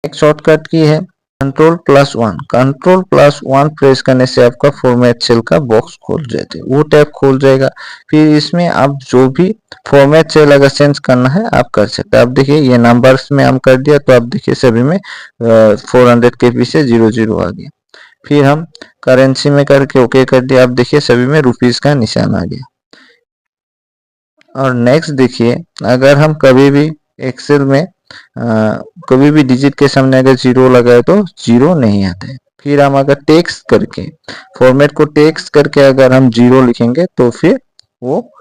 एक शॉर्टकट की है कंट्रोल+1। कंट्रोल+1 प्रेस करने से आपका फॉर्मेट सेल का बॉक्स खोल जाते वो टैब खोल जाएगा। फिर इसमें आप जो भी फॉर्मेट सेल अगर चेंज करना है आप कर सकते हैं। आप देखिए ये नंबर्स में हम कर दिया तो आप देखिए सभी में 400 के पीछे 00 आ गया। फिर हम करेंसी में करके ओके कर दिया। आप देखिए सभी में रुपीस का निशान आ गया। और नेक्स्ट देखिए अगर हम कभी भी एक्सेल में कभी भी डिजिट के सामने अगर 0 लगाए तो 0 नहीं आता है। फिर हम अगर टेक्स्ट करके फॉर्मेट को टेक्स्ट करके अगर हम 0 लिखेंगे तो फिर वो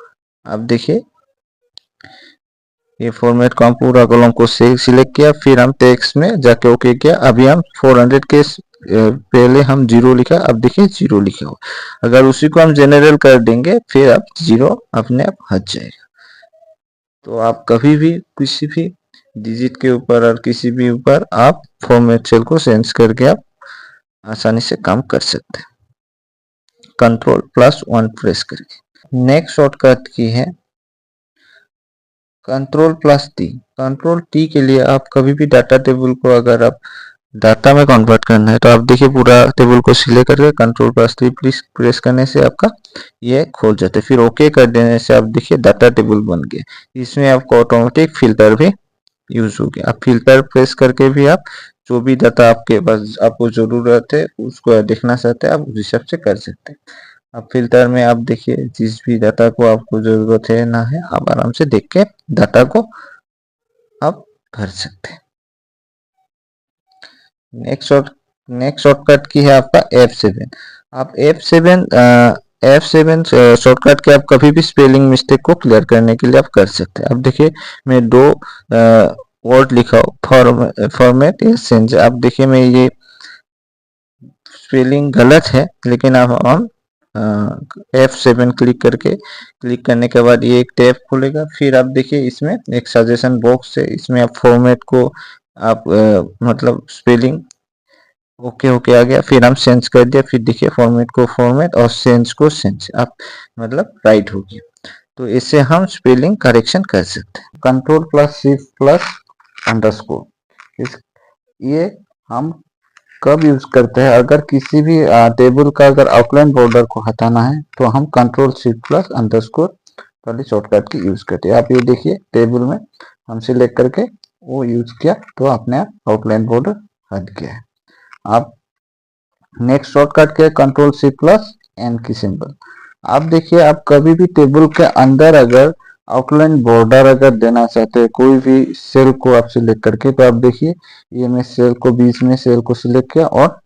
आप देखिए ये फॉर्मेट को हम पूरा कॉलम को सिलेक्ट किया। फिर हम टेक्स्ट में जाके ओके किया। अभी हम 400 के पहले हम 0 लिखा, अब देखिए 0 लिखा हुआ। अगर उसी को हम जनरल कर देंगे फिर अब 0 अपने आप हट जाएगा। तो आप कभी भी किसी भी डिजिट के ऊपर और किसी भी ऊपर आप फॉर्मेट सेल को चेंज करके आप आसानी से काम कर सकते हैं कंट्रोल+1 प्रेस करके। नेक्स्ट शॉर्टकट की है कंट्रोल+T। कंट्रोल+T के लिए आप कभी भी डाटा टेबल को अगर आप डाटा में कन्वर्ट करना है तो आप देखिए पूरा टेबल को सिलेक्ट करके कंट्रोल+T प्रेस करने से आपका ये खोल जाता है। फिर ओके कर देने से आप देखिए डाटा टेबल बन गया। इसमें आपको ऑटोमेटिक फिल्टर भी यूज हो गया। आप फिल्टर प्रेस करके भी आप जो भी डाटा आपके पास आपको जरूरत है उसको देखना चाहते हैं आप उस हिसाब से कर सकते हैं। अब फिल्टर में आप देखिए जिस भी डाटा को आपको जरूरत है ना है आप आराम से देख के डाटा को आप भर सकते हैं। नेक्स्ट शॉर्टकट की है आपका F7। आप F7 शॉर्टकट के आप कभी भी स्पेलिंग मिस्टेक को क्लियर करने के लिए आप कर सकते हैं। अब देखिए मैं 2 वर्ड लिखा फॉर्मेट या चेंज। आप देखिए मैं ये स्पेलिंग गलत है लेकिन आप हम F7 क्लिक करने के बाद ये एक टैब खुलेगा। फिर आप देखिए इसमें एक सजेशन बॉक्स है। इसमें आप फॉर्मेट को आप मतलब स्पेलिंग ओके आ गया। फिर हम चेंज कर दिया। फिर देखिए फॉर्मेट को फॉर्मेट और चेंज को चेंज आप मतलब राइट हो गया। तो इससे हम स्पेलिंग करेक्शन कर सकते हैं। कंट्रोल+Shift+_अंडरस्कोर ये हम कब यूज करते हैं अगर किसी भी टेबल का अगर आउटलाइन बॉर्डर को हटाना है तो हम कंट्रोल+Shift+_अंडरस्कोर वाली शॉर्टकट की यूज करते हैं। आप ये देखिए टेबल में हम सिलेक्ट करके वो यूज किया तो अपने आप आउटलाइन बॉर्डर हट गया है। आप नेक्स्ट शॉर्टकट के कंट्रोल+C+N की सिंबल। आप देखिए आप कभी भी टेबल के अंदर अगर आउटलाइन बॉर्डर अगर देना चाहते हैं कोई भी सेल को आप सिलेक्ट करके तो आप देखिए ये मैं सेल को बीच में सेल को सिलेक्ट किया और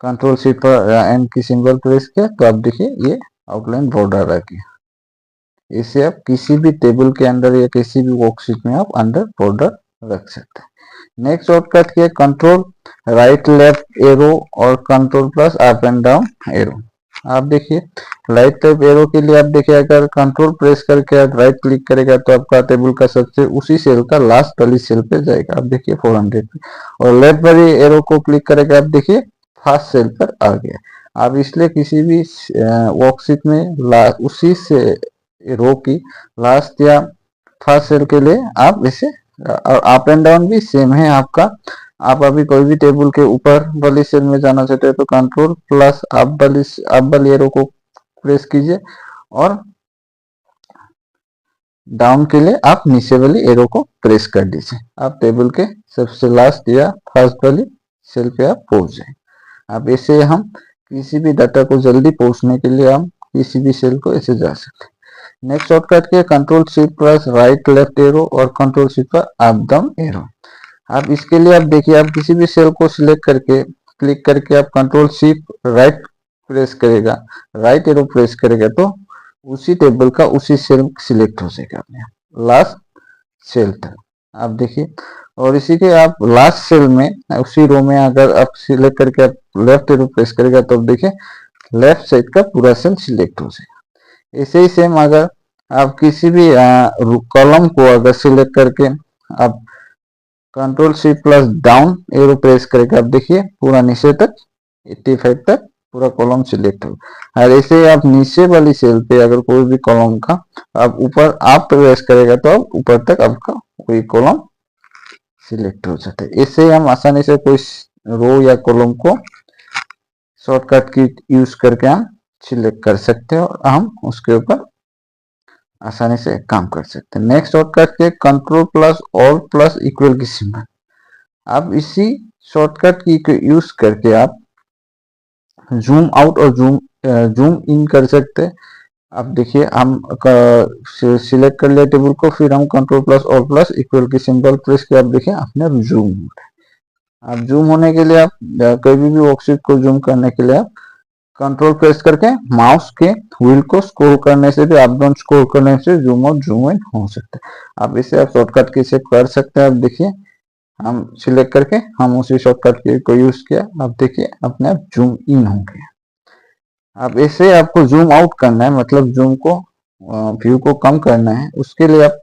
कंट्रोल+C+N की सिंबल प्रेस किया तो आप देखिए ये आउटलाइन बॉर्डर आ गया। इसे आप किसी भी टेबल के अंदर या किसी भी वर्कशीट में आप अंदर बॉर्डर रख सकते हैं। नेक्स्ट शॉर्टकट के कंट्रोल राइट लेफ्ट एरो और कंट्रोल+अप एंड डाउन एरो। आप देखिए राइट लेफ्ट एरो के लिए आप देखिए अगर कंट्रोल प्रेस करके आप राइट क्लिक करेगा तो आपका टेबल का सबसे उसी सेल का लास्ट वाली सेल पे जाएगा। आप देखिए 400 पे। और लेफ्ट वाली एरो को क्लिक करेगा आप देखिए फर्स्ट सेल पर आ गया। आप इसलिए किसी भी वर्कशीट में उसी से रो की लास्ट या फर्स्ट सेल के लिए आप इसे और अप एंड डाउन भी सेम है आपका। आप अभी कोई भी टेबल के ऊपर वाली सेल में जाना चाहते हैं तो कंट्रोल+अप वाली एरो को प्रेस कीजिए और डाउन के लिए आप नीचे वाली एरो को प्रेस कर दीजिए। आप टेबल के सबसे लास्ट या फर्स्ट वाली सेल पे आप पहुंच जाए। अब ऐसे हम किसी भी डाटा को जल्दी पहुंचने के लिए हम किसी भी सेल को ऐसे जा सकते हैं। नेक्स्ट शॉर्टकट के कंट्रोल+Shift+राइट लेफ्ट एरो और कंट्रोल+Shift+अप डाउन एरो। आप इसके लिए आप देखिए आप किसी भी सेल को सिलेक्ट करके क्लिक करके आप कंट्रोल+Shift+राइट प्रेस करेगा राइट एरो प्रेस करेगा तो उसी टेबल का उसी सेल सिलेक्ट हो जाएगा अपने लास्ट सेल तक। आप देखिए और इसी के आप लास्ट सेल में उसी रो में अगर आप सिलेक्ट करके आप लेफ्ट एरो प्रेस करेगा तो देखिए लेफ्ट साइड का पूरा सेल सिलेक्ट हो जाएगा। ऐसे ही सेम अगर आप किसी भी कॉलम को अगर सिलेक्ट करके आप कंट्रोल+Shift+डाउन एरो प्रेस करके आप देखिए पूरा नीचे तक 85 तक पूरा कॉलम सिलेक्ट हो। और ऐसे आप नीचे वाली सेल पे अगर कोई भी कॉलम का आप ऊपर आप प्रेस करेगा तो आप ऊपर तक आपका कोई कॉलम सिलेक्ट हो जाता है। इससे हम आसानी से कोई रो या कॉलम को शॉर्टकट की यूज करके हम सिलेक्ट कर सकते हैं और हम उसके ऊपर आसानी से काम कर सकते हैं। नेक्स्ट शॉर्टकट के control plus alt plus equal की सिंबल, आप इसी शॉर्टकट की को यूज करके आप जूम आउट और जूम इन कर सकते हैं। आप देखिए हम सिलेक्ट कर लिया टेबल को, फिर हम control plus alt plus equal की सिंबल प्रेस किया, आप देखिए अपने जूम हो रहा है। आप जूम होने के लिए आप कभी भी वर्कशीट को जूम करने के लिए आप कंट्रोल प्रेस करके माउस के व्हील को स्क्रॉल करने से भी, अप डाउन स्क्रॉल करने से जूम आउट जूम इन हो सकता है। आप इसे आप शॉर्टकट की से कर सकते हैं। आप देखिए हम सिलेक्ट करके हम उसी शॉर्टकट की को यूज किया, आप देखिए अपने आप जूम इन हो गया। अब ऐसे आपको जूम आउट करना है, मतलब जूम को व्यू को कम करना है, उसके लिए आप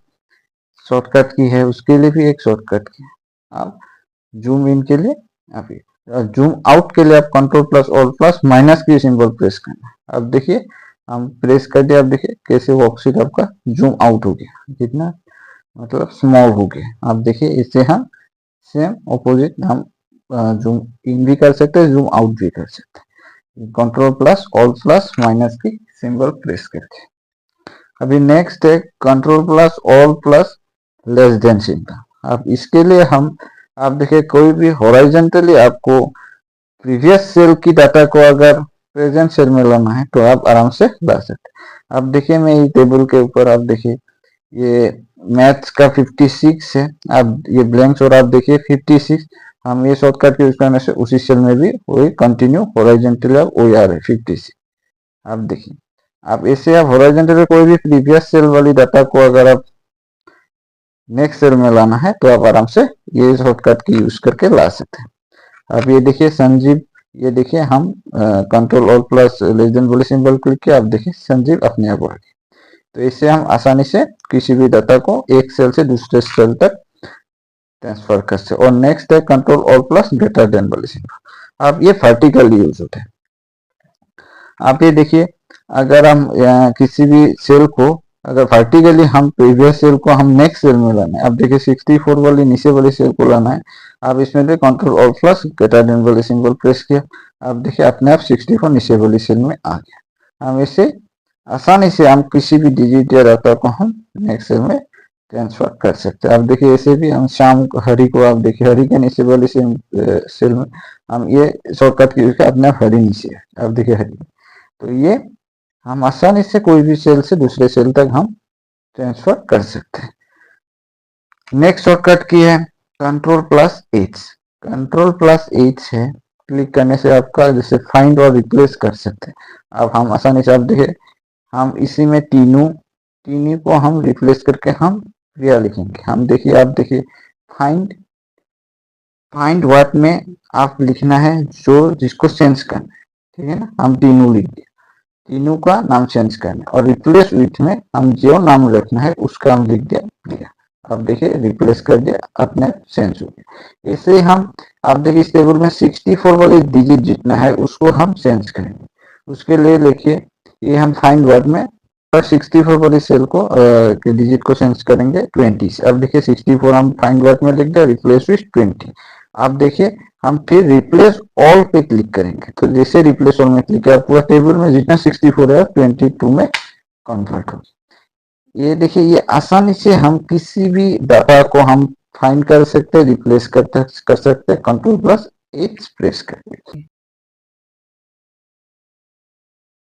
शॉर्टकट की है, उसके लिए भी एक शॉर्टकट की है। आप जूम इन के लिए आप जूम आउट के लिए आप control plus alt plus minus की सिंबल प्रेस करना है। अब देखिए हम प्रेस कर दिया, अब देखिए कैसे वर्कशीट आपका जूम आउट हो गया, कितना मतलब स्मॉल हो गया। आप देखिए इससे हम सेम ऑपोजिट हम जूम इन भी कर सकते हैं, जूम आउट भी कर सकते हैं, control plus alt plus minus की सिंबल प्रेस करके। अभी नेक्स्ट है control plus alt plus less than symbol. अब इसके लिए हम आप देखिए कोई भी हॉरिजॉन्टली आपको प्रीवियस सेल की डाटा को अगर प्रेजेंट सेल में लाना है तो आप आराम से ला सकते हैं। अब देखिए मैं ये टेबल के ऊपर आप देखिए ये मैथ्स का 56 है, अब ये ब्लैंक्स और आप देखिए 56, हम ये शॉर्टकट यूज करने से उसी सेल में भी वही कंटिन्यू हॉरिजॉन्टली अब वही आ रहा है 56। आप देखिए आप ऐसे आप हॉरिजॉन्टली कोई भी प्रीवियस सेल वाली डाटा को अगर आप नेक्स्ट सेल में लाना है तो आप आराम से ये शॉर्टकट की यूज करके ला सकते हैं। अब ये देखिए संजीव, ये देखिए हम control alt plus less than वाले सिंबल क्लिक किया, आप देखिए संजीव अपने आप आ गया। तो इससे हम आसानी से किसी भी डाटा को एक सेल से दूसरे सेल तक ट्रांसफर कर सकते। और नेक्स्ट है control alt plus greater than वाले सिंबल। अब ये वर्टिकली यूज होता है। आप ये देखिए अगर हम किसी भी सेल को अगर वर्टिकली हम प्रीवियस सेल को हम नेक्स्ट सेल में लाना है, अब देखिए 64 वाली नीचे वाली सेल को लाना है, आप इसमें भी control alt plus greater than वाले सिंबल प्रेस किया, आप देखिए अपने आप 64 नीचे वाली सेल में आ गया। हम इसे आसानी से हम किसी भी डिजिट या डाटा को हम नेक्स्ट सेल में ट्रांसफर कर सकते हैं। आप देखिए ऐसे भी हम शाम हरी को आप देखिए हरी के नीचे वाली सेल में हम ये शॉर्टकट की अपने आप हरी नीचे है, आप देखिए हरी। तो ये हम आसानी से कोई भी सेल से दूसरे सेल तक हम ट्रांसफर कर सकते हैं। नेक्स्ट शॉर्टकट की है control plus H. Control plus H है, क्लिक करने से आपका जैसे फाइंड और रिप्लेस कर सकते हैं। अब हम आसानी से आप देखिए हम इसी में तीनों को हम रिप्लेस करके हम क्रिया लिखेंगे। हम देखिए आप देखिए फाइंड व्हाट में आप लिखना है जो जिसको चेंज करना है, ठीक है ना, हम तीनों लिख दिए, तीनों का नाम चेंज करना है। और रिप्लेस विथ में हम जो नाम रखना है उसका हम लिख दिया। अब देखिए रिप्लेस कर दिया, अपने चेंज हो गया। ऐसे हम आप देखिए इस टेबल में 64 वाले डिजिट जितना है उसको हम चेंज करेंगे। उसके लिए लिखिए ये हम फाइंड वर्ड में 64 वाली सेल को के डिजिट को चेंज करेंगे 20 से। अब देखिए 64 हम फाइंड वर्ड में लिख दिया, रिप्लेस विथ 20। अब देखिए हम फिर रिप्लेस ऑल पे क्लिक करेंगे, तो जैसे रिप्लेस ऑल में क्लिक किया पूरा टेबल में जितना 64 है 22 में कन्वर्ट हो। ये देखिए ये आसानी से हम किसी भी डाटा को हम फाइंड कर सकते हैं, रिप्लेस कर सकते हैं कंट्रोल प्लस एच प्रेस करके।